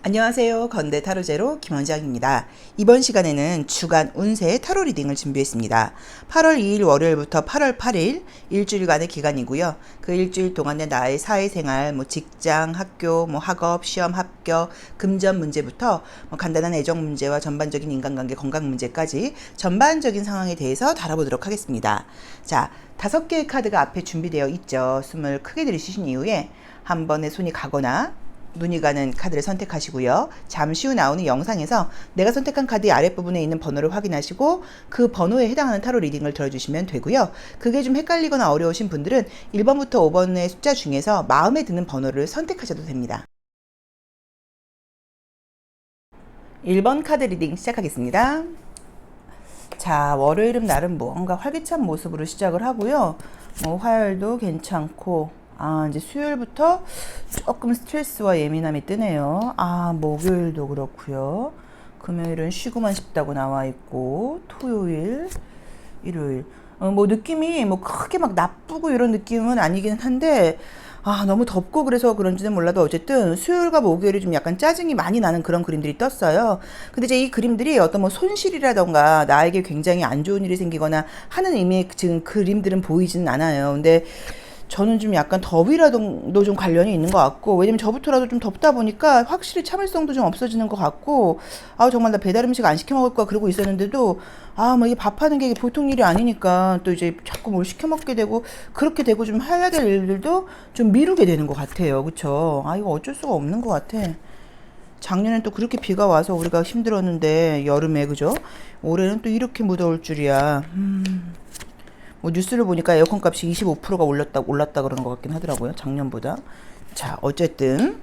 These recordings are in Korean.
안녕하세요. 건대 타로제로 김원장입니다. 이번 시간에는 주간 운세 타로 리딩을 준비했습니다. 8월 2일 월요일부터 8월 8일 일주일간의 기간이고요. 그 일주일 동안에 나의 사회생활, 직장, 학교, 학업, 시험 합격, 금전 문제부터 간단한 애정 문제와 전반적인 인간관계, 건강 문제까지 전반적인 상황에 대해서 다뤄보도록 하겠습니다. 자, 5개의 카드가 앞에 준비되어 있죠. 숨을 크게 들이쉬신 이후에 한 번에 손이 가거나 눈이 가는 카드를 선택하시고요. 잠시 후 나오는 영상에서 내가 선택한 카드의 아랫부분에 있는 번호를 확인하시고 그 번호에 해당하는 타로 리딩을 들어주시면 되고요. 그게 좀 헷갈리거나 어려우신 분들은 1번부터 5번의 숫자 중에서 마음에 드는 번호를 선택하셔도 됩니다. 1번 카드 리딩 시작하겠습니다. 자, 월요일은 나름 뭔가 활기찬 모습으로 시작을 하고요. 화요일도 괜찮고 이제 수요일부터 조금 스트레스와 예민함이 뜨네요. 목요일도 그렇고요. 금요일은 쉬고만 싶다고 나와 있고, 토요일, 일요일. 느낌이 크게 막 나쁘고 이런 느낌은 아니긴 한데, 너무 덥고 그래서 그런지는 몰라도 어쨌든 수요일과 목요일이 좀 약간 짜증이 많이 나는 그런 그림들이 떴어요. 근데 이제 이 그림들이 어떤 손실이라던가 나에게 굉장히 안 좋은 일이 생기거나 하는 의미의 지금 그림들은 보이지는 않아요. 근데 저는 좀 약간 더위라도 좀 관련이 있는 것 같고, 왜냐면 저부터라도 좀 덥다 보니까 확실히 참을성도 좀 없어지는 것 같고, 정말 나 배달 음식 안 시켜 먹을 거야 그러고 있었는데도, 이게 밥하는 게 보통 일이 아니니까 또 이제 자꾸 뭘 시켜 먹게 되고, 그렇게 되고 좀 해야 될 일들도 좀 미루게 되는 것 같아요. 그쵸? 이거 어쩔 수가 없는 것 같아. 작년엔 또 그렇게 비가 와서 우리가 힘들었는데, 여름에, 그죠? 올해는 또 이렇게 무더울 줄이야. 뉴스를 보니까 에어컨 값이 25%가 올랐다 그러는 것 같긴 하더라고요. 작년보다. 자, 어쨌든.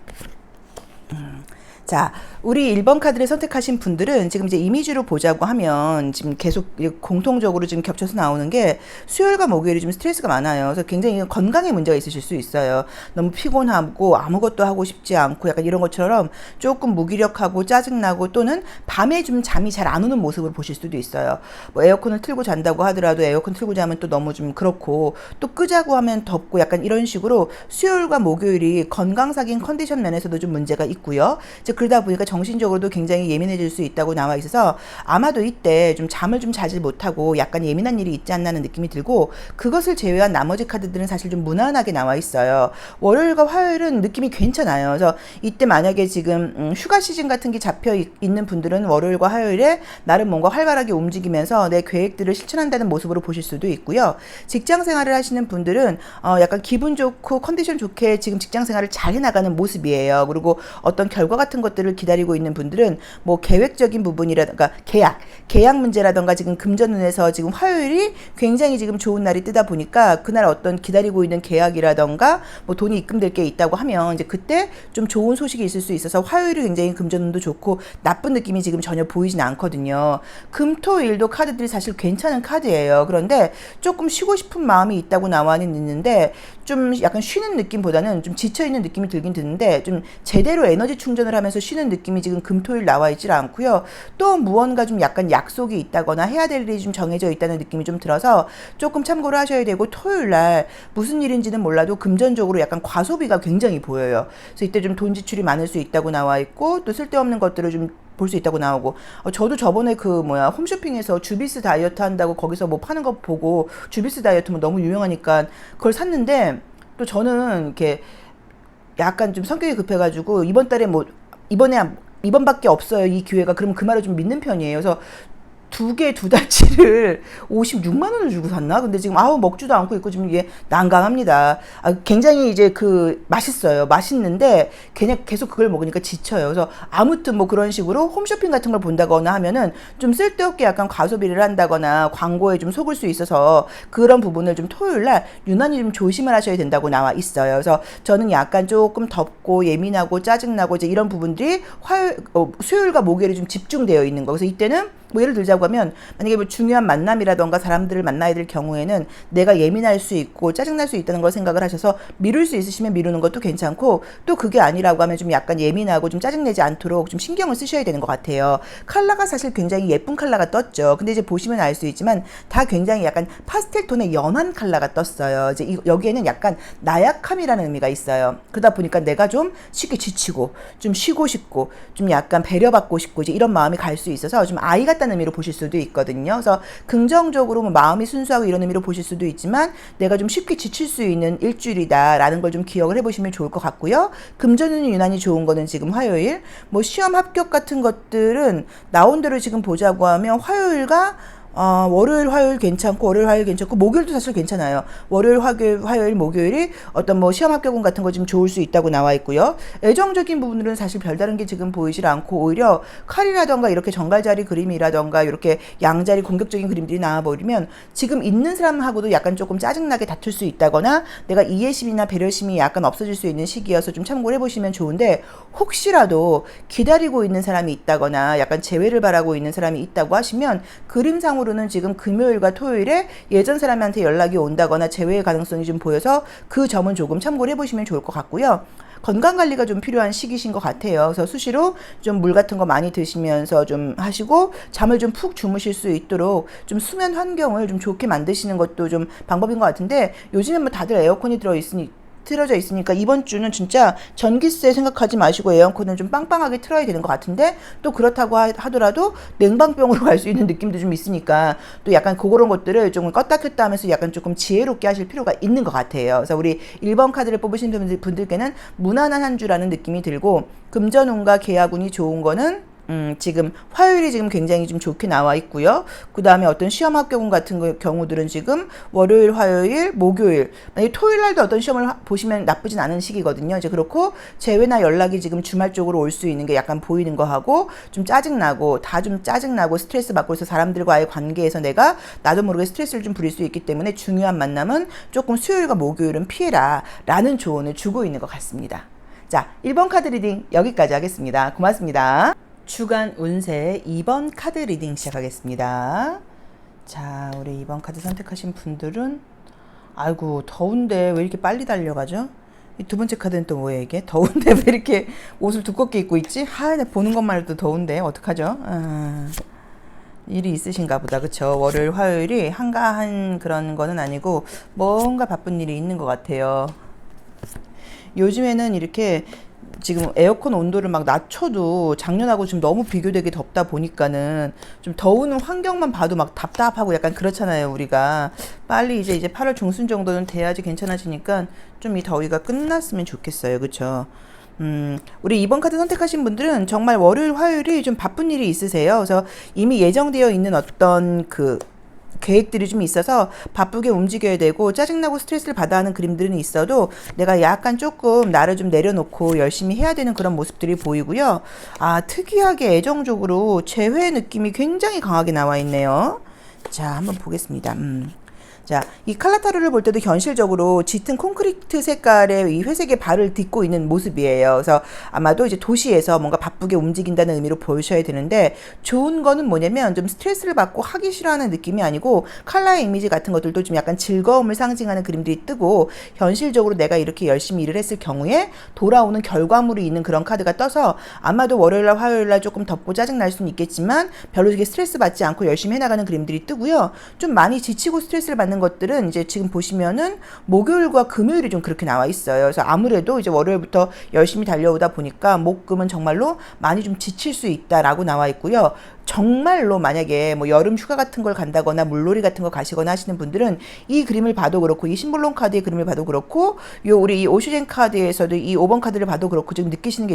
자, 우리 1번 카드를 선택하신 분들은 지금 이제 이미지로 보자고 하면 지금 계속 공통적으로 지금 겹쳐서 나오는 게 수요일과 목요일이 좀 스트레스가 많아요. 그래서 굉장히 건강에 문제가 있으실 수 있어요. 너무 피곤하고 아무것도 하고 싶지 않고 약간 이런 것처럼 조금 무기력하고 짜증나고 또는 밤에 좀 잠이 잘 안 오는 모습을 보실 수도 있어요. 에어컨을 틀고 잔다고 하더라도 에어컨 틀고 자면 또 너무 좀 그렇고 또 끄자고 하면 덥고 약간 이런 식으로 수요일과 목요일이 건강상인 컨디션 면에서도 좀 문제가 있고요. 그러다 보니까 정신적으로도 굉장히 예민해질 수 있다고 나와 있어서 아마도 이때 좀 잠을 좀 자지 못하고 약간 예민한 일이 있지 않나 하는 느낌이 들고, 그것을 제외한 나머지 카드들은 사실 좀 무난하게 나와 있어요. 월요일과 화요일은 느낌이 괜찮아요. 그래서 이때 만약에 지금 휴가 시즌 같은 게 잡혀 있는 분들은 월요일과 화요일에 나름 뭔가 활발하게 움직이면서 내 계획들을 실천한다는 모습으로 보실 수도 있고요. 직장 생활을 하시는 분들은 약간 기분 좋고 컨디션 좋게 지금 직장 생활을 잘 해나가는 모습이에요. 그리고 어떤 결과 같은 것들을 기다리고 있는 분들은 계획적인 부분이라든가 계약 문제라든가 지금 금전운에서 지금 화요일이 굉장히 지금 좋은 날이 뜨다 보니까 그날 어떤 기다리고 있는 계약이라든가 돈이 입금될 게 있다고 하면 이제 그때 좀 좋은 소식이 있을 수 있어서 화요일이 굉장히 금전운도 좋고 나쁜 느낌이 지금 전혀 보이진 않거든요. 금토일도 카드들이 사실 괜찮은 카드예요. 그런데 조금 쉬고 싶은 마음이 있다고 나와는 있는데 좀 약간 쉬는 느낌보다는 좀 지쳐있는 느낌이 들긴 드는데 좀 제대로 에너지 충전을 하면서 쉬는 느낌이 지금 금토일 나와 있질 않고요. 또 무언가 좀 약간 약속이 있다거나 해야 될 일이 좀 정해져 있다는 느낌이 좀 들어서 조금 참고를 하셔야 되고, 토요일 날 무슨 일인지는 몰라도 금전적으로 약간 과소비가 굉장히 보여요. 그래서 이때 좀 돈 지출이 많을 수 있다고 나와 있고, 또 쓸데없는 것들을 좀 볼 수 있다고 나오고, 저도 저번에 홈쇼핑에서 주비스 다이어트 한다고 거기서 파는 거 보고 주비스 다이어트 너무 유명하니까 그걸 샀는데, 또 저는 이렇게 약간 좀 성격이 급해가지고 이번 달에 이번밖에 없어요 이 기회가, 그러면 그 말을 좀 믿는 편이에요. 그래서 두 달치를 56만 원을 주고 샀나? 근데 지금 먹지도 않고 있고 지금 이게 난감합니다. 굉장히 이제 맛있어요. 맛있는데 그냥 계속 그걸 먹으니까 지쳐요. 그래서 아무튼 그런 식으로 홈쇼핑 같은 걸 본다거나 하면은 좀 쓸데없게 약간 과소비를 한다거나 광고에 좀 속을 수 있어서 그런 부분을 좀 토요일 날 유난히 좀 조심을 하셔야 된다고 나와 있어요. 그래서 저는 약간 조금 덥고 예민하고 짜증나고 이제 이런 부분들이 수요일과 목요일에 좀 집중되어 있는 거. 그래서 이때는 뭐 예를 들자고 하면 만약에 뭐 중요한 만남이라던가 사람들을 만나야 될 경우에는 내가 예민할 수 있고 짜증날 수 있다는 걸 생각을 하셔서 미룰 수 있으시면 미루는 것도 괜찮고, 또 그게 아니라고 하면 좀 약간 예민하고 좀 짜증내지 않도록 좀 신경을 쓰셔야 되는 것 같아요. 컬러가 사실 굉장히 예쁜 컬러가 떴죠. 근데 이제 보시면 알 수 있지만 다 굉장히 약간 파스텔 톤의 연한 컬러가 떴어요. 이제 여기에는 약간 나약함이라는 의미가 있어요. 그러다 보니까 내가 좀 쉽게 지치고 좀 쉬고 싶고 좀 약간 배려받고 싶고 이제 이런 마음이 갈 수 있어서 좀 아이 같다는 의미로 보실 수도 있거든요. 그래서 긍정적으로 뭐 마음이 순수하고 이런 의미로 보실 수도 있지만 내가 좀 쉽게 지칠 수 있는 일주일이다라는 걸 좀 기억을 해보시면 좋을 것 같고요. 금전운이 유난히 좋은 거는 지금 화요일, 뭐 시험 합격 같은 것들은 나온 대로 지금 보자고 하면 화요일과 월요일, 화요일 괜찮고, 월요일, 화요일 괜찮고, 목요일도 사실 괜찮아요. 월요일, 화요일, 목요일이 어떤 뭐 시험 합격운 같은 거 좀 좋을 수 있다고 나와 있고요. 애정적인 부분들은 사실 별다른 게 지금 보이질 않고, 오히려 칼이라던가 이렇게 정갈자리 그림이라던가 이렇게 양자리 공격적인 그림들이 나와버리면 지금 있는 사람하고도 약간 조금 짜증나게 다툴 수 있다거나 내가 이해심이나 배려심이 약간 없어질 수 있는 시기여서 좀 참고를 해보시면 좋은데, 혹시라도 기다리고 있는 사람이 있다거나 약간 재회를 바라고 있는 사람이 있다고 하시면 그림상으로 으로는 지금 금요일과 토요일에 예전 사람한테 연락이 온다거나 재회의 가능성이 좀 보여서 그 점은 조금 참고를 해보시면 좋을 것 같고요. 건강관리가 좀 필요한 시기신 것 같아요. 그래서 수시로 좀 물 같은 거 많이 드시면서 좀 하시고 잠을 좀 푹 주무실 수 있도록 좀 수면 환경을 좀 좋게 만드시는 것도 좀 방법인 것 같은데, 요즘엔 뭐 다들 에어컨이 틀어져 있으니까 이번 주는 진짜 전기세 생각하지 마시고 에어컨을 좀 빵빵하게 틀어야 되는 것 같은데, 또 그렇다고 하더라도 냉방병으로 갈 수 있는 느낌도 좀 있으니까 또 약간 그런 것들을 좀 껐다 켰다 하면서 약간 조금 지혜롭게 하실 필요가 있는 것 같아요. 그래서 우리 1번 카드를 뽑으신 분들께는 무난한 한 주라는 느낌이 들고, 금전운과 계약운이 좋은 거는 지금 화요일이 지금 굉장히 좀 좋게 나와 있고요. 그 다음에 어떤 시험 합격운 같은 경우들은 지금 월요일, 화요일, 목요일, 만약에 토요일 날도 어떤 시험을 보시면 나쁘진 않은 시기거든요. 이제 그렇고 재회나 연락이 지금 주말 쪽으로 올 수 있는 게 약간 보이는 거 하고, 좀 짜증나고 다 좀 짜증나고 스트레스 받고 있어 사람들과의 관계에서 내가 나도 모르게 스트레스를 좀 부릴 수 있기 때문에 중요한 만남은 조금 수요일과 목요일은 피해라 라는 조언을 주고 있는 것 같습니다. 자, 1번 카드 리딩 여기까지 하겠습니다. 고맙습니다. 주간 운세 2번 카드 리딩 시작하겠습니다. 자, 우리 2번 카드 선택하신 분들은, 아이고 더운데 왜 이렇게 빨리 달려가죠? 이 두 번째 카드는 또 뭐예요 이게? 더운데 왜 이렇게 옷을 두껍게 입고 있지? 나 보는 것만 해도 더운데 어떡하죠? 일이 있으신가 보다. 그쵸? 월요일, 화요일이 한가한 그런 거는 아니고 뭔가 바쁜 일이 있는 것 같아요. 요즘에는 이렇게 지금 에어컨 온도를 막 낮춰도 작년하고 좀 너무 비교되게 덥다 보니까는 좀 더우는 환경만 봐도 막 답답하고 약간 그렇잖아요. 우리가 빨리 이제 8월 중순 정도는 돼야지 괜찮아지니까 좀 이 더위가 끝났으면 좋겠어요. 그쵸? 우리 2번 카드 선택하신 분들은 정말 월요일, 화요일이 좀 바쁜 일이 있으세요. 그래서 이미 예정되어 있는 어떤 계획들이 좀 있어서 바쁘게 움직여야 되고 짜증나고 스트레스를 받아 하는 그림들은 있어도 내가 약간 조금 나를 좀 내려놓고 열심히 해야 되는 그런 모습들이 보이고요. 특이하게 애정적으로 재회 느낌이 굉장히 강하게 나와 있네요. 자, 한번 보겠습니다. 자, 이 칼라타로를 볼 때도 현실적으로 짙은 콘크리트 색깔의 이 회색의 발을 딛고 있는 모습이에요. 그래서 아마도 이제 도시에서 뭔가 바쁘게 움직인다는 의미로 보셔야 되는데, 좋은 거는 뭐냐면 좀 스트레스를 받고 하기 싫어하는 느낌이 아니고 칼라의 이미지 같은 것들도 좀 약간 즐거움을 상징하는 그림들이 뜨고, 현실적으로 내가 이렇게 열심히 일을 했을 경우에 돌아오는 결과물이 있는 그런 카드가 떠서 아마도 월요일날, 화요일날 조금 덥고 짜증날 수는 있겠지만 별로 이렇게 스트레스 받지 않고 열심히 해나가는 그림들이 뜨고요. 좀 많이 지치고 스트레스를 받는 것들은 이제 지금 보시면은 목요일과 금요일이 좀 그렇게 나와 있어요. 그래서 아무래도 이제 월요일부터 열심히 달려오다 보니까 목금은 정말로 많이 좀 지칠 수 있다라고 나와 있고요. 정말로 만약에 뭐 여름 휴가 같은 걸 간다거나 물놀이 같은 거 가시거나 하시는 분들은 이 그림을 봐도 그렇고, 이 심볼론 카드의 그림을 봐도 그렇고, 우리 이 오슈젠 카드에서도 이 5번 카드를 봐도 그렇고 지금 느끼시는 게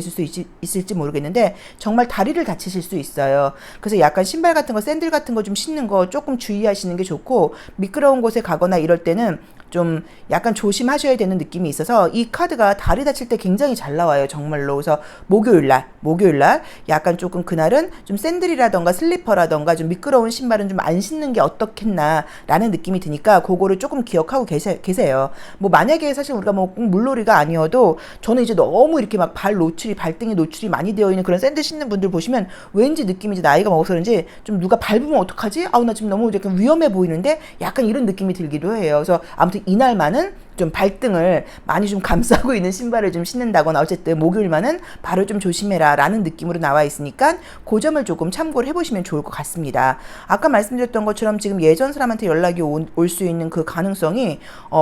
있을지 모르겠는데 정말 다리를 다치실 수 있어요. 그래서 약간 신발 같은 거, 샌들 같은 거 좀 신는 거 조금 주의하시는 게 좋고, 미끄러운 곳에 가거나 이럴 때는 좀 약간 조심하셔야 되는 느낌이 있어서 이 카드가 다리 다칠 때 굉장히 잘 나와요. 정말로. 그래서 목요일날 약간 조금 그날은 좀 샌들이라던가 슬리퍼라던가 좀 미끄러운 신발은 좀 안 신는 게 어떻겠나 라는 느낌이 드니까 그거를 조금 기억하고 계세요. 뭐 만약에 사실 우리가 뭐 물놀이가 아니어도 저는 이제 너무 이렇게 막 발등에 노출이 많이 되어 있는 그런 샌들 신는 분들 보시면 왠지 느낌이 이제 나이가 먹어서 그런지 좀 누가 밟으면 어떡하지? 아우 나 지금 너무 약간 위험해 보이는데 약간 이런 느낌이 들기도 해요. 그래서 아무튼 이날만은 좀 발등을 많이 좀 감싸고 있는 신발을 좀 신는다거나 어쨌든 목요일만은 발을 좀 조심해라 라는 느낌으로 나와 있으니까 그 점을 조금 참고를 해보시면 좋을 것 같습니다. 아까 말씀드렸던 것처럼 지금 예전 사람한테 연락이 올 수 있는 그 가능성이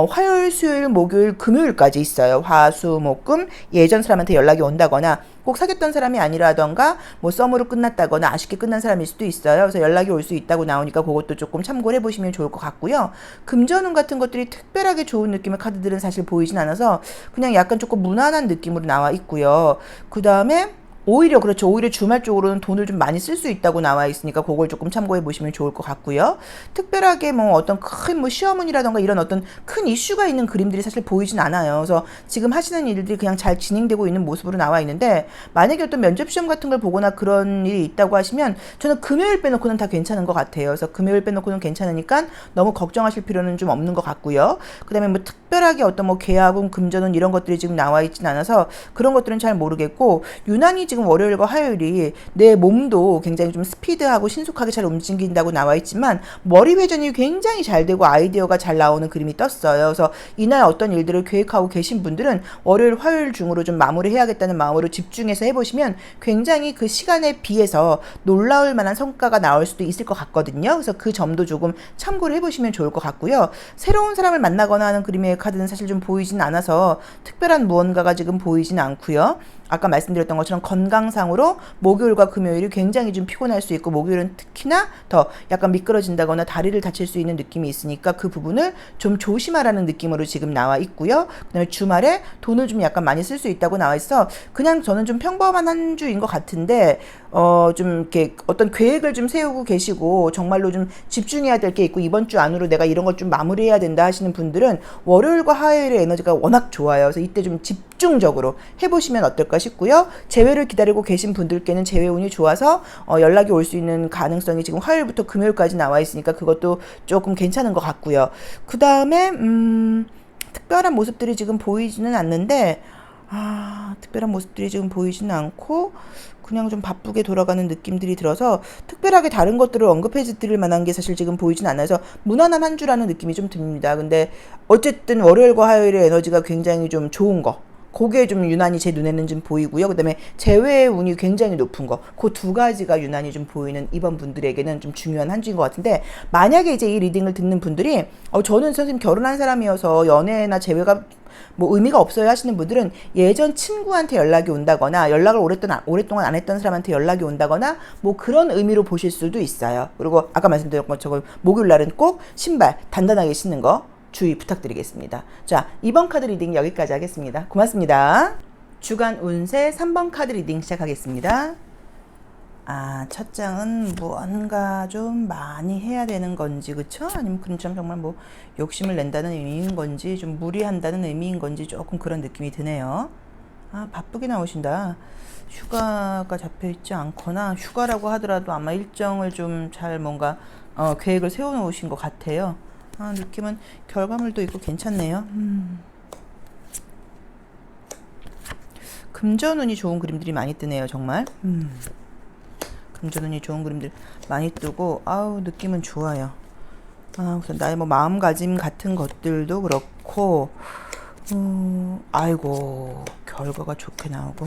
화요일, 수요일, 목요일, 금요일까지 있어요. 화, 수, 목, 금 예전 사람한테 연락이 온다거나 꼭 사귀었던 사람이 아니라던가 뭐 썸으로 끝났다거나 아쉽게 끝난 사람일 수도 있어요. 그래서 연락이 올 수 있다고 나오니까 그것도 조금 참고를 해보시면 좋을 것 같고요. 금전운 같은 것들이 특별하게 좋은 느낌의 카드들은 사실 보이진 않아서 그냥 약간 조금 무난한 느낌으로 나와 있고요. 그 다음에 오히려 그렇죠. 오히려 주말 쪽으로는 돈을 좀 많이 쓸 수 있다고 나와 있으니까 그걸 조금 참고해 보시면 좋을 것 같고요. 특별하게 뭐 어떤 큰 뭐 시어머니라던가 이런 어떤 큰 이슈가 있는 그림들이 사실 보이진 않아요. 그래서 지금 하시는 일들이 그냥 잘 진행되고 있는 모습으로 나와 있는데 만약에 어떤 면접 시험 같은 걸 보거나 그런 일이 있다고 하시면 저는 금요일 빼놓고는 다 괜찮은 것 같아요. 그래서 금요일 빼놓고는 괜찮으니까 너무 걱정하실 필요는 좀 없는 것 같고요. 그다음에 뭐 특별하게 어떤 뭐 계약운, 금전운 이런 것들이 지금 나와 있진 않아서 그런 것들은 잘 모르겠고 유난히 지금 월요일과 화요일이 내 몸도 굉장히 좀 스피드하고 신속하게 잘 움직인다고 나와 있지만 머리 회전이 굉장히 잘 되고 아이디어가 잘 나오는 그림이 떴어요. 그래서 이날 어떤 일들을 계획하고 계신 분들은 월요일, 화요일 중으로 좀 마무리해야겠다는 마음으로 집중해서 해보시면 굉장히 그 시간에 비해서 놀라울 만한 성과가 나올 수도 있을 것 같거든요. 그래서 그 점도 조금 참고를 해보시면 좋을 것 같고요. 새로운 사람을 만나거나 하는 그림의 카드는 사실 좀 보이진 않아서 특별한 무언가가 지금 보이진 않고요. 아까 말씀드렸던 것처럼 건강상으로 목요일과 금요일이 굉장히 좀 피곤할 수 있고 목요일은 특히나 더 약간 미끄러진다거나 다리를 다칠 수 있는 느낌이 있으니까 그 부분을 좀 조심하라는 느낌으로 지금 나와 있고요. 그다음에 주말에 돈을 좀 약간 많이 쓸 수 있다고 나와 있어 그냥 저는 좀 평범한 한 주인 것 같은데 좀 이렇게 어떤 계획을 좀 세우고 계시고 정말로 좀 집중해야 될 게 있고 이번 주 안으로 내가 이런 걸 좀 마무리해야 된다 하시는 분들은 월요일과 화요일의 에너지가 워낙 좋아요. 그래서 이때 좀 집중적으로 해보시면 어떨까 싶고요. 재회를 기다리고 계신 분들께는 재회 운이 좋아서 연락이 올 수 있는 가능성이 지금 화요일부터 금요일까지 나와 있으니까 그것도 조금 괜찮은 것 같고요. 그 다음에 특별한 모습들이 지금 보이지는 않는데 특별한 모습들이 지금 보이지는 않고 그냥 좀 바쁘게 돌아가는 느낌들이 들어서 특별하게 다른 것들을 언급해 드릴 만한 게 사실 지금 보이진 않아서 무난한 한 주라는 느낌이 좀 듭니다. 근데 어쨌든 월요일과 화요일의 에너지가 굉장히 좀 좋은 거 그게 좀 유난히 제 눈에는 좀 보이고요. 그 다음에 재회의 운이 굉장히 높은 거. 그 두 가지가 유난히 좀 보이는 이번 분들에게는 좀 중요한 한 주인 것 같은데 만약에 이제 이 리딩을 듣는 분들이 저는 선생님 결혼한 사람이어서 연애나 재회가 뭐 의미가 없어요 하시는 분들은 예전 친구한테 연락이 온다거나 연락을 오랫동안 안 했던 사람한테 연락이 온다거나 뭐 그런 의미로 보실 수도 있어요. 그리고 아까 말씀드렸던 것처럼 목요일 날은 꼭 신발 단단하게 신는 거 주의 부탁드리겠습니다. 자, 이번 카드 리딩 여기까지 하겠습니다. 고맙습니다. 주간 운세 3번 카드 리딩 시작하겠습니다. 첫 장은 무언가 좀 많이 해야 되는 건지, 그쵸? 아니면 그처럼 정말 뭐 욕심을 낸다는 의미인 건지, 좀 무리한다는 의미인 건지 조금 그런 느낌이 드네요. 바쁘게 나오신다. 휴가가 잡혀 있지 않거나, 휴가라고 하더라도 아마 일정을 좀 잘 뭔가, 계획을 세워 놓으신 것 같아요. 느낌은 결과물도 있고 괜찮네요. 금전운이 좋은 그림들이 많이 뜨네요, 정말. 금전운이 좋은 그림들 많이 뜨고, 느낌은 좋아요. 그래서 나의 뭐 마음가짐 같은 것들도 그렇고, 아이고, 결과가 좋게 나오고.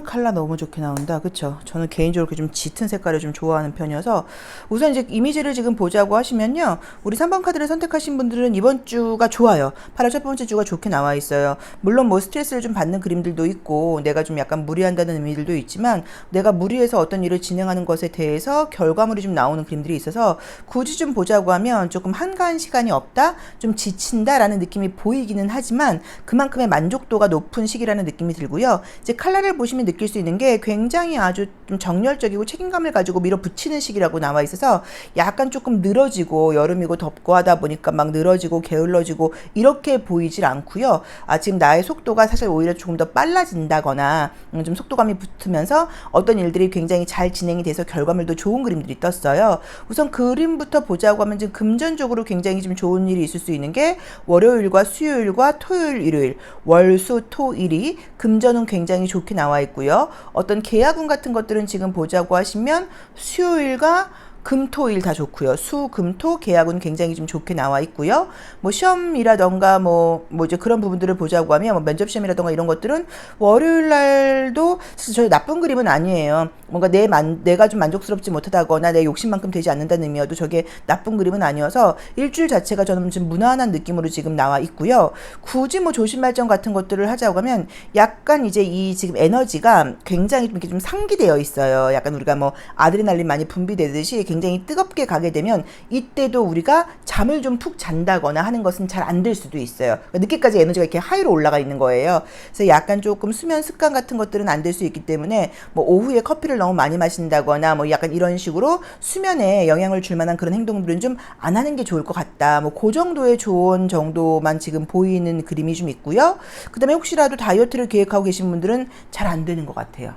컬러 너무 좋게 나온다. 그쵸? 저는 개인적으로 좀 짙은 색깔을 좀 좋아하는 편이어서 우선 이제 이미지를 지금 보자고 하시면요. 우리 3번 카드를 선택하신 분들은 이번 주가 좋아요. 8월 첫 번째 주가 좋게 나와 있어요. 물론 뭐 스트레스를 좀 받는 그림들도 있고 내가 좀 약간 무리한다는 의미들도 있지만 내가 무리해서 어떤 일을 진행하는 것에 대해서 결과물이 좀 나오는 그림들이 있어서 굳이 좀 보자고 하면 조금 한가한 시간이 없다? 좀 지친다라는 느낌이 보이기는 하지만 그만큼의 만족도가 높은 시기라는 느낌이 들고요. 이제 칼라를 보시면 느낄 수 있는 게 굉장히 아주 좀 정열적이고 책임감을 가지고 밀어붙이는 시기라고 나와 있어서 약간 조금 늘어지고 여름이고 덥고 하다 보니까 막 늘어지고 게을러지고 이렇게 보이질 않고요. 지금 나의 속도가 사실 오히려 조금 더 빨라진다거나 좀 속도감이 붙으면서 어떤 일들이 굉장히 잘 진행이 돼서 결과물도 좋은 그림들이 떴어요. 우선 그림부터 보자고 하면 지금 금전적으로 굉장히 좀 좋은 일이 있을 수 있는 게 월요일과 수요일과 토요일, 일요일, 월, 수, 토, 일이 금전은 굉장히 좋게 나와 있고요. 어떤 계약운 같은 것들은 지금 보자고 하시면 수요일과 금, 토, 일 다 좋고요. 수, 금, 토 계약은 굉장히 좀 좋게 나와 있고요. 뭐 시험이라던가 뭐 이제 그런 부분들을 보자고 하면 뭐 면접 시험이라던가 이런 것들은 월요일 날도 사실 저희 나쁜 그림은 아니에요. 뭔가 내가 좀 만족스럽지 못하다거나 내 욕심만큼 되지 않는다는 의미여도 저게 나쁜 그림은 아니어서 일주일 자체가 저는 좀 무난한 느낌으로 지금 나와 있고요. 굳이 뭐 조심 발전 같은 것들을 하자고 하면 약간 이제 이 지금 에너지가 굉장히 좀 이렇게 좀 상기되어 있어요. 약간 우리가 뭐 아드레날린 많이 분비되듯이 굉장히 뜨겁게 가게 되면 이때도 우리가 잠을 좀 푹 잔다거나 하는 것은 잘 안 될 수도 있어요. 그러니까 늦게까지 에너지가 이렇게 하이로 올라가 있는 거예요. 그래서 약간 조금 수면 습관 같은 것들은 안 될 수 있기 때문에 뭐 오후에 커피를 너무 많이 마신다거나 뭐 약간 이런 식으로 수면에 영향을 줄 만한 그런 행동들은 좀 안 하는 게 좋을 것 같다. 뭐 그 정도의 조언 정도만 지금 보이는 그림이 좀 있고요. 그다음에 혹시라도 다이어트를 계획하고 계신 분들은 잘 안 되는 것 같아요.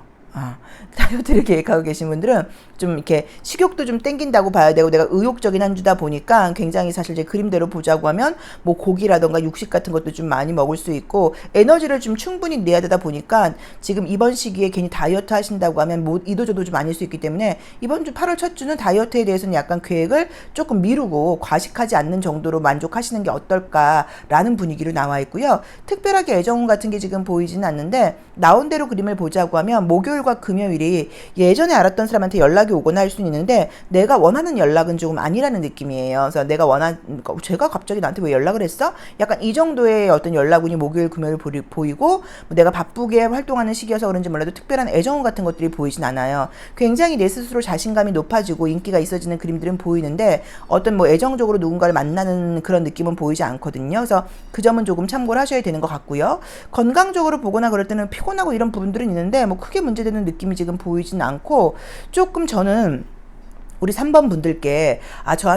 다이어트를 계획하고 계신 분들은 좀 이렇게 식욕도 좀 땡긴다고 봐야 되고 내가 의욕적인 한 주다 보니까 굉장히 사실 이제 그림대로 보자고 하면 뭐 고기라던가 육식 같은 것도 좀 많이 먹을 수 있고 에너지를 좀 충분히 내야 되다 보니까 지금 이번 시기에 괜히 다이어트 하신다고 하면 뭐 이도저도 좀 아닐 수 있기 때문에 이번 주 8월 첫 주는 다이어트에 대해서는 약간 계획을 조금 미루고 과식하지 않는 정도로 만족하시는 게 어떨까라는 분위기로 나와 있고요. 특별하게 애정운 같은 게 지금 보이지는 않는데 나온 대로 그림을 보자고 하면 목요일과 금요일이 예전에 알았던 사람한테 연락이 오거나 할 수는 있는데 내가 원하는 연락은 조금 아니라는 느낌이에요. 그래서 제가 갑자기 나한테 왜 연락을 했어? 약간 이 정도의 어떤 연락운이 목요일, 금요일 보이고 뭐 내가 바쁘게 활동하는 시기여서 그런지 몰라도 특별한 애정운 같은 것들이 보이진 않아요. 굉장히 내 스스로 자신감이 높아지고 인기가 있어지는 그림들은 보이는데 어떤 뭐 애정적으로 누군가를 만나는 그런 느낌은 보이지 않거든요. 그래서 그 점은 조금 참고를 하셔야 되는 것 같고요. 건강적으로 보거나 그럴 때는 피곤하고 이런 부분들은 있는데 뭐 크게 문제되는 느낌이 지금 보이진 않고 조금 저는 우리 3번 분들께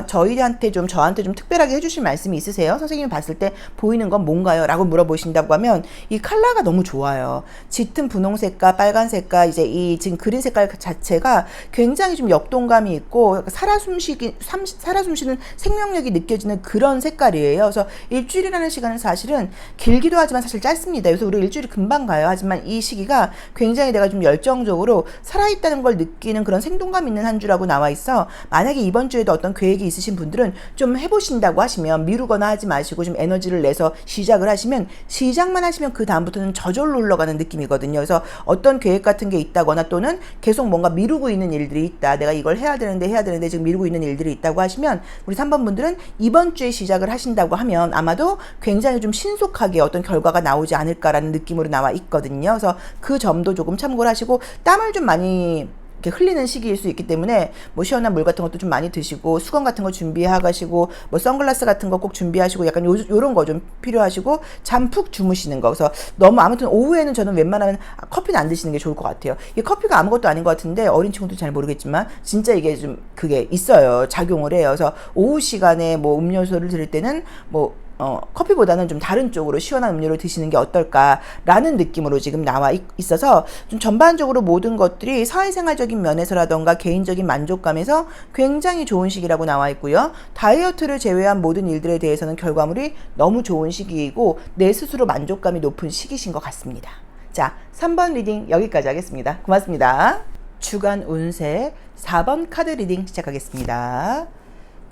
저희한테 좀 저한테 좀 특별하게 해주실 말씀이 있으세요? 선생님이 봤을 때 보이는 건 뭔가요? 라고 물어보신다고 하면 이 컬러가 너무 좋아요. 짙은 분홍색과 빨간색과 이제 이 지금 그린 색깔 자체가 굉장히 좀 역동감이 있고 살아 숨쉬는 생명력이 느껴지는 그런 색깔이에요. 그래서 일주일이라는 시간은 사실은 길기도 하지만 사실 짧습니다. 그래서 우리 일주일이 금방 가요. 하지만 이 시기가 굉장히 내가 좀 열정적으로 살아있다는 걸 느끼는 그런 생동감 있는 한 주라고 나와 있어. 만약에 이번 주에도 어떤 계획이 있으신 분들은 좀 해보신다고 하시면 미루거나 하지 마시고 좀 에너지를 내서 시작을 하시면 시작만 하시면 그 다음부터는 저절로 흘러가는 느낌이거든요. 그래서 어떤 계획 같은 게 있다거나 또는 계속 뭔가 미루고 있는 일들이 있다. 내가 이걸 해야 되는데 지금 미루고 있는 일들이 있다고 하시면 우리 3번 분들은 이번 주에 시작을 하신다고 하면 아마도 굉장히 좀 신속하게 어떤 결과가 나오지 않을까라는 느낌으로 나와 있거든요. 그래서 그 점도 조금 참고를 하시고 땀을 좀 많이 이렇게 흘리는 시기일 수 있기 때문에 뭐 시원한 물 같은 것도 좀 많이 드시고 수건 같은 거 준비하시고 뭐 선글라스 같은 거 꼭 준비하시고 약간 요런 거 좀 필요하시고 잠 푹 주무시는 거. 그래서 너무 아무튼 오후에는 저는 웬만하면 커피는 안 드시는 게 좋을 것 같아요. 이 커피가 아무것도 아닌 것 같은데 어린 친구도 잘 모르겠지만 진짜 이게 좀 그게 있어요. 작용을 해요. 그래서 오후 시간에 뭐 음료수를 들을 때는 뭐 커피보다는 좀 다른 쪽으로 시원한 음료를 드시는 게 어떨까라는 느낌으로 지금 나와 있어서 좀 전반적으로 모든 것들이 사회생활적인 면에서라던가 개인적인 만족감에서 굉장히 좋은 시기라고 나와 있고요. 다이어트를 제외한 모든 일들에 대해서는 결과물이 너무 좋은 시기이고 내 스스로 만족감이 높은 시기신 것 같습니다. 자, 3번 리딩 여기까지 하겠습니다. 고맙습니다. 주간 운세 4번 카드 리딩 시작하겠습니다.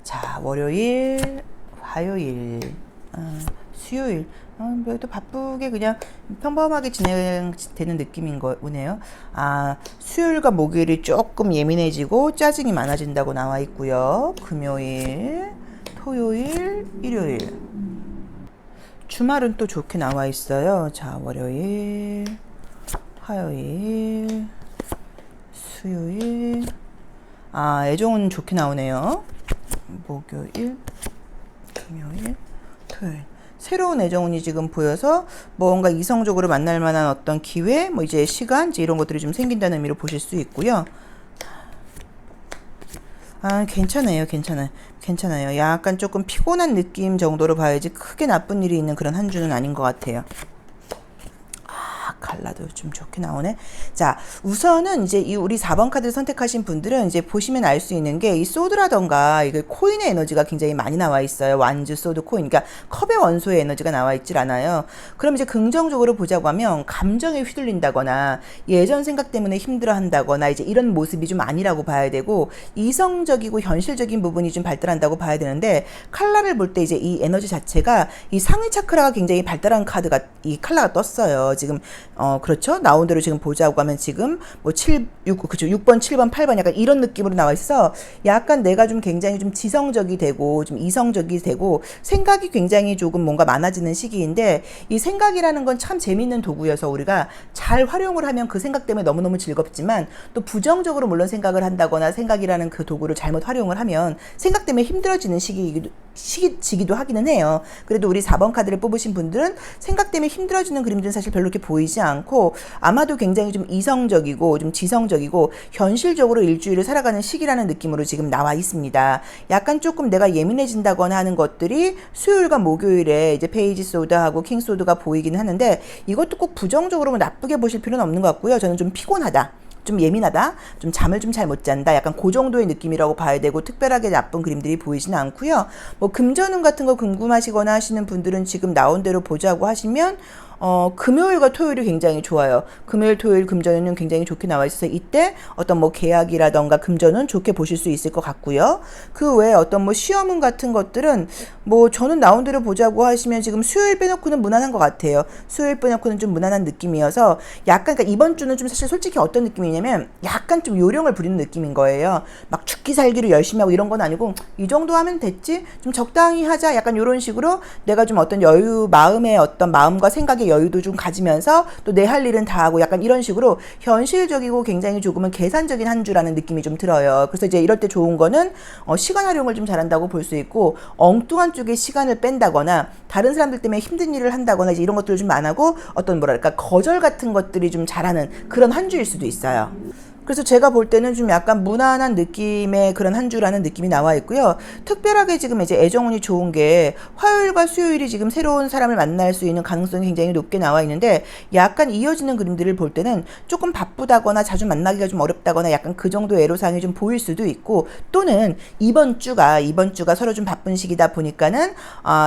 자, 월요일, 화요일, 수요일 또 바쁘게 그냥 평범하게 진행되는 느낌인 거네요. 수요일과 목요일이 조금 예민해지고 짜증이 많아진다고 나와 있고요. 금요일, 토요일, 일요일, 주말은 또 좋게 나와 있어요. 자, 월요일, 화요일, 수요일, 애정은 좋게 나오네요. 목요일, 금요일, 토요일. 새로운 애정운이 지금 보여서 뭔가 이성적으로 만날 만한 어떤 기회, 뭐 이제 시간, 이제 이런 것들이 좀 생긴다는 의미로 보실 수 있고요. 아, 괜찮아요. 괜찮아요. 괜찮아요. 약간 조금 피곤한 느낌 정도로 봐야지 크게 나쁜 일이 있는 그런 한 주는 아닌 것 같아요. 칼라도 좀 좋게 나오네. 자, 우선은 이제 이 우리 4번 카드를 선택하신 분들은 이제 보시면 알 수 있는 게 이 소드라던가 이게 코인의 에너지가 굉장히 많이 나와 있어요. 완즈, 소드, 코인. 그러니까 컵의 원소의 에너지가 나와 있질 않아요. 그럼 이제 긍정적으로 보자고 하면 감정에 휘둘린다거나 예전 생각 때문에 힘들어 한다거나 이제 이런 모습이 좀 아니라고 봐야 되고, 이성적이고 현실적인 부분이 좀 발달한다고 봐야 되는데, 칼라를 볼 때 이제 이 에너지 자체가 이 상위 차크라가 굉장히 발달한 카드가 이 칼라가 떴어요. 지금 그렇죠. 나온 대로 지금 보자고 하면 지금 뭐 6번, 7번, 8번 약간 이런 느낌으로 나와 있어. 약간 내가 좀 굉장히 좀 지성적이 되고 좀 이성적이 되고 생각이 굉장히 조금 뭔가 많아지는 시기인데, 이 생각이라는 건 참 재밌는 도구여서 우리가 잘 활용을 하면 그 생각 때문에 너무너무 즐겁지만, 또 부정적으로 물론 생각을 한다거나 생각이라는 그 도구를 잘못 활용을 하면 생각 때문에 힘들어지는 시기지기도 하기는 해요. 그래도 우리 4번 카드를 뽑으신 분들은 생각 때문에 힘들어지는 그림들은 사실 별로 이렇게 보이지 않고, 아마도 굉장히 좀 이성적이고 좀 지성적이고 현실적으로 일주일을 살아가는 시기라는 느낌으로 지금 나와 있습니다. 약간 조금 내가 예민해진다거나 하는 것들이 수요일과 목요일에 이제 페이지 소드하고 킹 소드가 보이긴 하는데, 이것도 꼭 부정적으로 나쁘게 보실 필요는 없는 것 같고요. 저는 좀 피곤하다, 좀 예민하다, 좀 잠을 좀 잘 못 잔다, 약간 그 정도의 느낌이라고 봐야 되고, 특별하게 나쁜 그림들이 보이지는 않고요. 뭐 금전운 같은 거 궁금하시거나 하시는 분들은 지금 나온 대로 보자고 하시면 금요일과 토요일이 굉장히 좋아요. 금요일, 토요일, 금전운은 굉장히 좋게 나와 있어서 이때 어떤 뭐 계약이라던가 금전운 좋게 보실 수 있을 것 같고요. 그 외에 어떤 뭐 시험운 같은 것들은 뭐 저는 나온 대로 보자고 하시면 지금 수요일 빼놓고는 무난한 것 같아요. 수요일 빼놓고는 좀 무난한 느낌이어서 약간, 그러니까 이번 주는 좀 사실 솔직히 어떤 느낌이냐면 약간 좀 요령을 부리는 느낌인 거예요. 막 죽기 살기로 열심히 하고 이런 건 아니고, 이 정도 하면 됐지, 좀 적당히 하자, 약간 이런 식으로 내가 좀 어떤 여유, 마음의 어떤 마음과 생각의 여유도 좀 가지면서 또 내 할 일은 다 하고, 약간 이런 식으로 현실적이고 굉장히 조금은 계산적인 한 주라는 느낌이 좀 들어요. 그래서 이제 이럴 때 좋은 거는 시간 활용을 좀 잘한다고 볼 수 있고, 엉뚱한 쪽에 시간을 뺀다거나 다른 사람들 때문에 힘든 일을 한다거나 이제 이런 것들을 좀 안 하고 어떤 뭐랄까 거절 같은 것들이 좀 잘하는 그런 한 주일 수도 있어요. 그래서 제가 볼 때는 좀 약간 무난한 느낌의 그런 한 주라는 느낌이 나와 있고요. 특별하게 지금 이제 애정운이 좋은 게 화요일과 수요일이 지금 새로운 사람을 만날 수 있는 가능성이 굉장히 높게 나와 있는데, 약간 이어지는 그림들을 볼 때는 조금 바쁘다거나 자주 만나기가 좀 어렵다거나 약간 그 정도의 애로사항이 좀 보일 수도 있고, 또는 이번 주가 서로 좀 바쁜 시기다 보니까는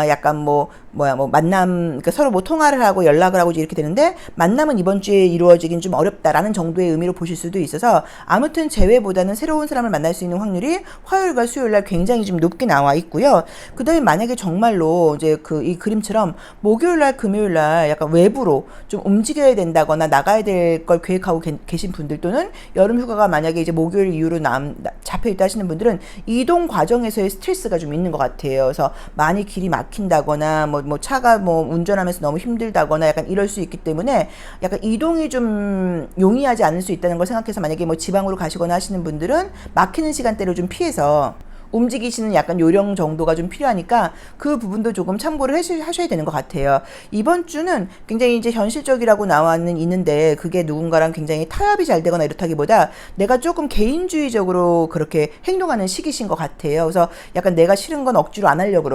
약간 뭐 만남, 그러니까 서로 뭐 통화를 하고 연락을 하고 이렇게 되는데, 만남은 이번 주에 이루어지긴 좀 어렵다라는 정도의 의미로 보실 수도 있어서, 아무튼 제외보다는 새로운 사람을 만날 수 있는 확률이 화요일과 수요일날 굉장히 좀 높게 나와 있고요. 그 다음에 만약에 정말로 이제 이 그림처럼 목요일날, 금요일날 약간 외부로 좀 움직여야 된다거나 나가야 될 걸 계획하고 계신 분들, 또는 여름 휴가가 만약에 이제 목요일 이후로 잡혀있다 하시는 분들은 이동 과정에서의 스트레스가 좀 있는 것 같아요. 그래서 많이 길이 막힌다거나 뭐 차가 뭐 운전하면서 너무 힘들다거나 약간 이럴 수 있기 때문에, 약간 이동이 좀 용이하지 않을 수 있다는 걸 생각해서, 만약에 뭐 지방으로 가시거나 하시는 분들은 막히는 시간대를 좀 피해서 움직이시는 약간 요령 정도가 좀 필요하니까 그 부분도 조금 참고를 하셔야 되는 것 같아요. 이번 주는 굉장히 이제 현실적이라고 있는데, 그게 누군가랑 굉장히 타협이 잘 되거나 이렇다기보다 내가 조금 개인주의적으로 그렇게 행동하는 시기신 것 같아요. 그래서 약간 내가 싫은 건 억지로 안 하려고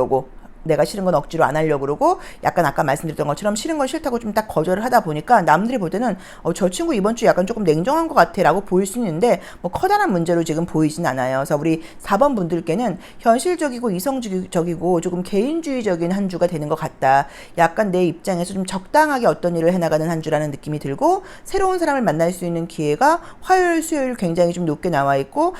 그러고, 약간 아까 말씀드렸던 것처럼 싫은 건 싫다고 좀 딱 거절을 하다 보니까 남들이 볼 때는 저 친구 이번 주 약간 조금 냉정한 것 같아 라고 보일 수 있는데, 뭐 커다란 문제로 지금 보이진 않아요. 그래서 우리 4번 분들께는 현실적이고 이성적이고 조금 개인주의적인 한 주가 되는 것 같다. 약간 내 입장에서 좀 적당하게 어떤 일을 해나가는 한 주라는 느낌이 들고, 새로운 사람을 만날 수 있는 기회가 화요일, 수요일 굉장히 좀 높게 나와 있고,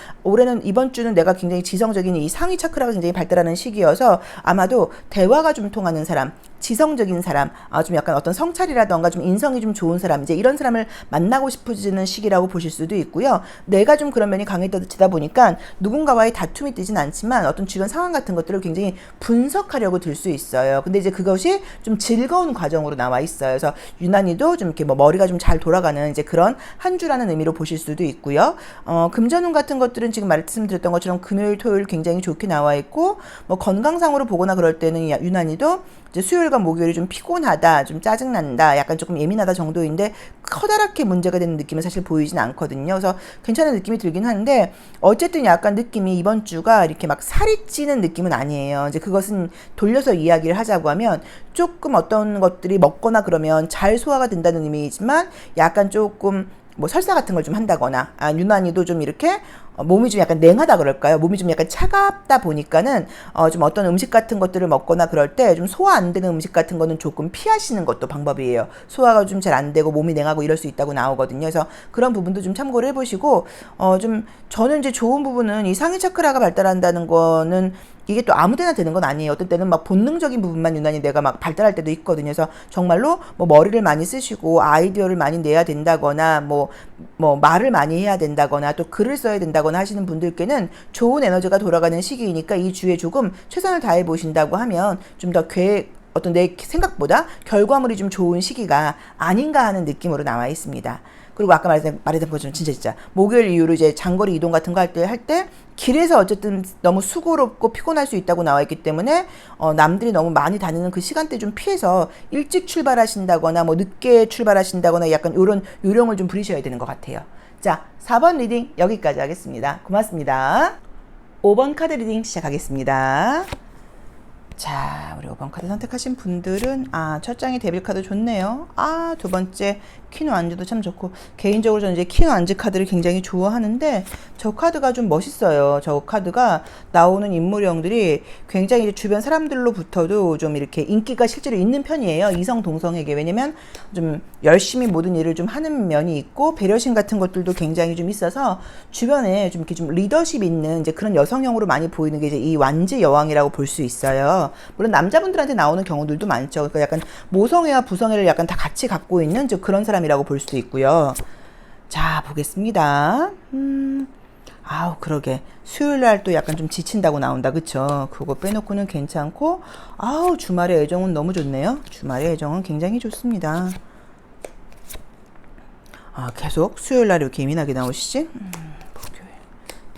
이번 주는 내가 굉장히 지성적인 이 상위 차크라가 굉장히 발달하는 시기여서 아마도 대화가 좀 통하는 사람, 지성적인 사람, 좀 약간 어떤 성찰이라던가 좀 인성이 좀 좋은 사람, 이제 이런 사람을 만나고 싶어지는 시기라고 보실 수도 있고요. 내가 좀 그런 면이 강해지다 보니까 누군가와의 다툼이 뜨진 않지만 어떤 주변 상황 같은 것들을 굉장히 분석하려고 들 수 있어요. 근데 이제 그것이 좀 즐거운 과정으로 나와 있어요. 그래서 유난히도 좀 이렇게 뭐 머리가 좀 잘 돌아가는 이제 그런 한 주라는 의미로 보실 수도 있고요. 금전운 같은 것들은 지금 말씀드렸던 것처럼 금요일, 토요일 굉장히 좋게 나와 있고, 뭐 건강상으로 보거나 그럴 때는 유난히도 이제 수요일과 목요일이 좀 피곤하다, 좀 짜증난다, 약간 조금 예민하다 정도인데 커다랗게 문제가 되는 느낌은 사실 보이진 않거든요. 그래서 괜찮은 느낌이 들긴 하는데 어쨌든 약간 느낌이 이번 주가 이렇게 막 살이 찌는 느낌은 아니에요. 이제 그것은 돌려서 이야기를 하자고 하면 조금 어떤 것들이 먹거나 그러면 잘 소화가 된다는 의미이지만 약간 조금 뭐 설사 같은 걸 좀 한다거나 유난히도 좀 이렇게 몸이 좀 약간 냉하다 그럴까요? 몸이 좀 약간 차갑다 보니까는 좀 어떤 음식 같은 것들을 먹거나 그럴 때 좀 소화 안 되는 음식 같은 거는 조금 피하시는 것도 방법이에요. 소화가 좀 잘 안 되고 몸이 냉하고 이럴 수 있다고 나오거든요. 그래서 그런 부분도 좀 참고를 해보시고 좀 저는 이제 좋은 부분은 이 상위 차크라가 발달한다는 거는 이게 또 아무데나 되는 건 아니에요. 어떤 때는 막 본능적인 부분만 유난히 내가 막 발달할 때도 있거든요. 그래서 정말로 뭐 머리를 많이 쓰시고 아이디어를 많이 내야 된다거나 뭐 말을 많이 해야 된다거나 또 글을 써야 된다거나 하시는 분들께는 좋은 에너지가 돌아가는 시기이니까 이 주에 조금 최선을 다해 보신다고 하면 좀 더 어떤 내 생각보다 결과물이 좀 좋은 시기가 아닌가 하는 느낌으로 나와 있습니다. 그리고 아까 말했던 것처럼 진짜 목요일 이후로 이제 장거리 이동 같은 거 할 때 길에서 어쨌든 너무 수고롭고 피곤할 수 있다고 나와 있기 때문에 남들이 너무 많이 다니는 그 시간대 좀 피해서 일찍 출발하신다거나 뭐 늦게 출발하신다거나 약간 요런 요령을 좀 부리셔야 되는 것 같아요. 자, 4번 리딩 여기까지 하겠습니다. 고맙습니다. 5번 카드 리딩 시작하겠습니다. 자, 우리 5번 카드 선택하신 분들은 첫 장이 데빌 카드 좋네요. 두 번째 퀸 완즈도 참 좋고 개인적으로 저는 이제 퀸 완즈 카드를 굉장히 좋아하는데 저 카드가 좀 멋있어요. 저 카드가 나오는 인물형들이 굉장히 이제 주변 사람들로부터도 좀 이렇게 인기가 실제로 있는 편이에요. 이성 동성에게. 왜냐면 좀 열심히 모든 일을 좀 하는 면이 있고 배려심 같은 것들도 굉장히 좀 있어서 주변에 좀 이렇게 좀 리더십 있는 이제 그런 여성형으로 많이 보이는 게 이제 이 완즈 여왕이라고 볼 수 있어요. 물론 남자분들한테 나오는 경우들도 많죠. 그러니까 약간 모성애와 부성애를 약간 다 같이 갖고 있는 그런 사람이라고 볼 수도 있고요. 자, 보겠습니다. 그러게. 수요일 날 또 약간 좀 지친다고 나온다. 그쵸? 그거 빼놓고는 괜찮고, 주말의 애정은 너무 좋네요. 주말의 애정은 굉장히 좋습니다. 계속 수요일 날 이렇게 예민하게 나오시지? 목요일,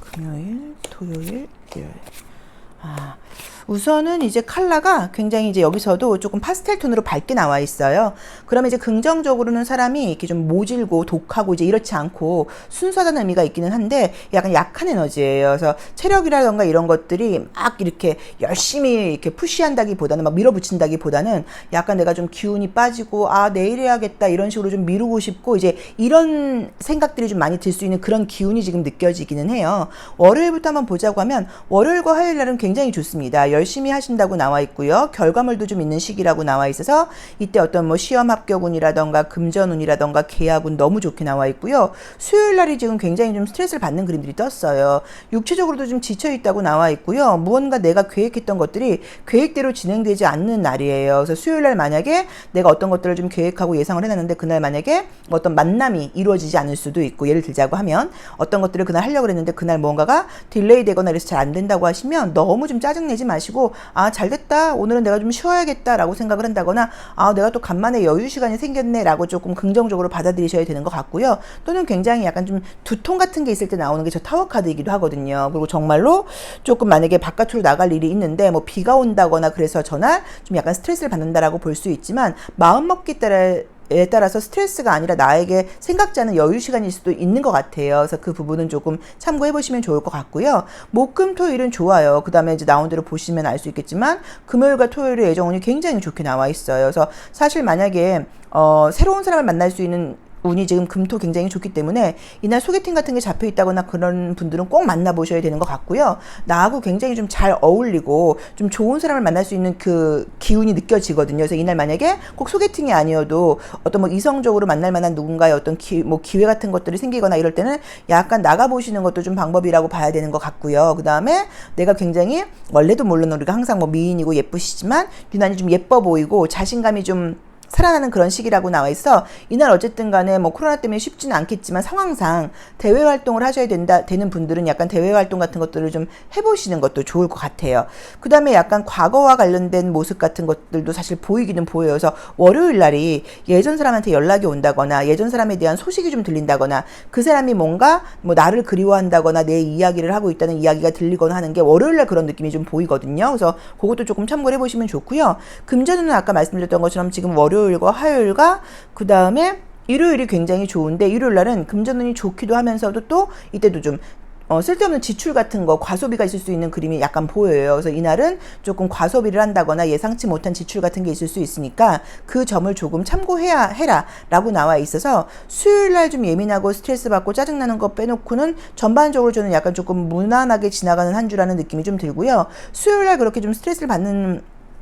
금요일, 토요일, 일요일. 우선은 이제 컬러가 굉장히 이제 여기서도 조금 파스텔 톤으로 밝게 나와 있어요. 그러면 이제 긍정적으로는 사람이 이렇게 좀 모질고 독하고 이제 이렇지 않고 순수하다는 의미가 있기는 한데 약간 약한 에너지예요. 그래서 체력이라던가 이런 것들이 막 이렇게 열심히 이렇게 푸시한다기보다는 막 밀어붙인다기보다는 약간 내가 좀 기운이 빠지고 내일 해야겠다 이런 식으로 좀 미루고 싶고 이제 이런 생각들이 좀 많이 들 수 있는 그런 기운이 지금 느껴지기는 해요. 월요일부터 한번 보자고 하면 월요일과 화요일 날은 굉장히 좋습니다. 열심히 하신다고 나와 있고요. 결과물도 좀 있는 시기라고 나와 있어서 이때 어떤 뭐 시험 합격운이라던가 금전운이라던가 계약운 너무 좋게 나와 있고요. 수요일 날이 지금 굉장히 좀 스트레스를 받는 그림들이 떴어요. 육체적으로도 좀 지쳐 있다고 나와 있고요. 무언가 내가 계획했던 것들이 계획대로 진행되지 않는 날이에요. 그래서 수요일 날 만약에 내가 어떤 것들을 좀 계획하고 예상을 해놨는데 그날 만약에 어떤 만남이 이루어지지 않을 수도 있고 예를 들자고 하면 어떤 것들을 그날 하려고 했는데 그날 뭔가가 딜레이 되거나 이래서 잘 안 된다고 하시면 너무 좀 짜증내지 마시고 잘됐다 오늘은 내가 좀 쉬어야겠다 라고 생각을 한다거나 내가 또 간만에 여유 시간이 생겼네 라고 조금 긍정적으로 받아들이셔야 되는 것 같고요. 또는 굉장히 약간 좀 두통 같은 게 있을 때 나오는 게 저 타워 카드이기도 하거든요. 그리고 정말로 조금 만약에 바깥으로 나갈 일이 있는데 뭐 비가 온다거나 그래서 전날 좀 약간 스트레스를 받는다라고 볼 수 있지만 마음먹기 따라서 스트레스가 아니라 나에게 생각지 않은 여유 시간일 수도 있는 것 같아요. 그래서 그 부분은 조금 참고해 보시면 좋을 것 같고요. 목, 금, 토일은 좋아요. 그 다음에 이제 나온 대로 보시면 알 수 있겠지만 금요일과 토요일의 애정운이 굉장히 좋게 나와 있어요. 그래서 사실 만약에 새로운 사람을 만날 수 있는 운이 지금 금토 굉장히 좋기 때문에 이날 소개팅 같은 게 잡혀 있다거나 그런 분들은 꼭 만나보셔야 되는 것 같고요. 나하고 굉장히 좀 잘 어울리고 좀 좋은 사람을 만날 수 있는 그 기운이 느껴지거든요. 그래서 이날 만약에 꼭 소개팅이 아니어도 어떤 뭐 이성적으로 만날 만한 누군가의 어떤 기회 같은 것들이 생기거나 이럴 때는 약간 나가보시는 것도 좀 방법이라고 봐야 되는 것 같고요. 그 다음에 내가 굉장히 원래도 물론 우리가 항상 뭐 미인이고 예쁘시지만 유난히 좀 예뻐 보이고 자신감이 좀 살아나는 그런 시기라고 나와 있어. 이날 어쨌든 간에 뭐 코로나 때문에 쉽지는 않겠지만 상황상 대외 활동을 하셔야 되는 분들은 약간 대외 활동 같은 것들을 좀 해보시는 것도 좋을 것 같아요. 그 다음에 약간 과거와 관련된 모습 같은 것들도 사실 보이기는 보여요. 그래서 월요일 날이 예전 사람한테 연락이 온다거나 예전 사람에 대한 소식이 좀 들린다거나 그 사람이 뭔가 뭐 나를 그리워한다거나 내 이야기를 하고 있다는 이야기가 들리거나 하는 게 월요일 날 그런 느낌이 좀 보이거든요. 그래서 그것도 조금 참고를 해보시면 좋고요. 금전운은 아까 말씀드렸던 것처럼 지금 월요일과 화요일과 그 다음에 일요일이 굉장히 좋은데 일요일 날은 금전운이 좋기도 하면서도 또 이때도 좀 쓸데없는 지출 같은 거 과소비가 있을 수 있는 그림이 약간 보여요. 그래서 이날은 조금 과소비를 한다거나 예상치 못한 지출 같은 게 있을 수 있으니까 그 점을 조금 해라 라고 나와 있어서 수요일 날 좀 예민하고 스트레스 받고 짜증나는 거 빼놓고는 전반적으로 저는 약간 조금 무난하게 지나가는 한 주라는 느낌이 좀 들고요. 수요일 날 그렇게 좀 스트레스를 받는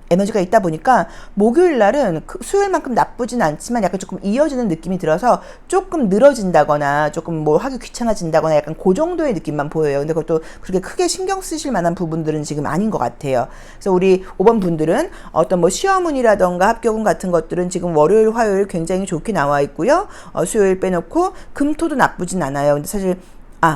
에너지가 있다 보니까 목요일 날은 수요일만큼 나쁘진 않지만 약간 조금 이어지는 느낌이 들어서 조금 늘어진다거나 조금 뭐 하기 귀찮아진다거나 약간 그 정도의 느낌만 보여요. 근데 그것도 그렇게 크게 신경 쓰실 만한 부분들은 지금 아닌 것 같아요. 그래서 우리 5번 분들은 어떤 뭐 시험운이라던가 합격운 같은 것들은 지금 월요일, 화요일 굉장히 좋게 나와 있고요. 수요일 빼놓고 금토도 나쁘진 않아요. 근데 사실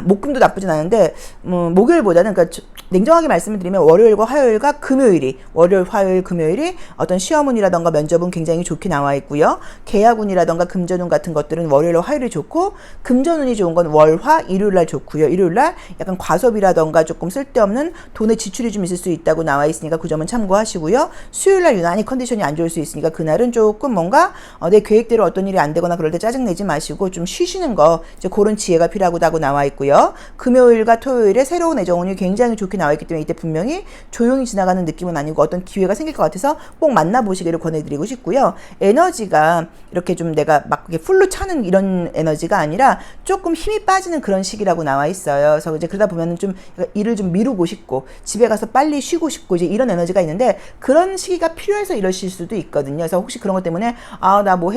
목금도 나쁘진 않은데 목요일보다는 그러니까 냉정하게 말씀을 드리면 월요일과 화요일과 금요일이 월요일, 화요일, 금요일이 어떤 시험운이라던가 면접은 굉장히 좋게 나와 있고요. 계약운이라던가 금전운 같은 것들은 월요일과 화요일이 좋고 금전운이 좋은 건 월, 화, 일요일 날 좋고요. 일요일 날 약간 과소비라던가 조금 쓸데없는 돈의 지출이 좀 있을 수 있다고 나와 있으니까 그 점은 참고하시고요. 수요일 날 유난히 컨디션이 안 좋을 수 있으니까 그날은 조금 뭔가 내 계획대로 어떤 일이 안 되거나 그럴 때 짜증내지 마시고 좀 쉬시는 거 이제 그런 지혜가 필요하다고 나와 있고요. 금요일과 토요일에 새로운 애정운이 굉장히 좋게 나와 있기 때문에 이때 분명히 조용히 지나가는 느낌은 아니고 어떤 기회가 생길 것 같아서 꼭 만나보시기를 권해드리고 싶고요. 에너지가 이렇게 좀 내가 막 풀로 차는 이런 에너지가 아니라 조금 힘이 빠지는 그런 시기라고 나와 있어요. 그래서 이제 그러다 보면은 좀 일을 좀 미루고 싶고 집에 가서 빨리 쉬고 싶고 이제 이런 에너지가 있는데 그런 시기가 필요해서 이러실 수도 있거든요. 그래서 혹시 그런 것 때문에 나 뭐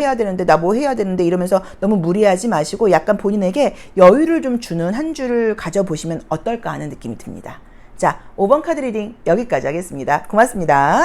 해야 되는데 이러면서 너무 무리하지 마시고 약간 본인에게 여유를 좀 주는 한 주를 가져보시면 어떨까 하는 느낌이 듭니다. 자, 5번 카드 리딩 여기까지 하겠습니다. 고맙습니다.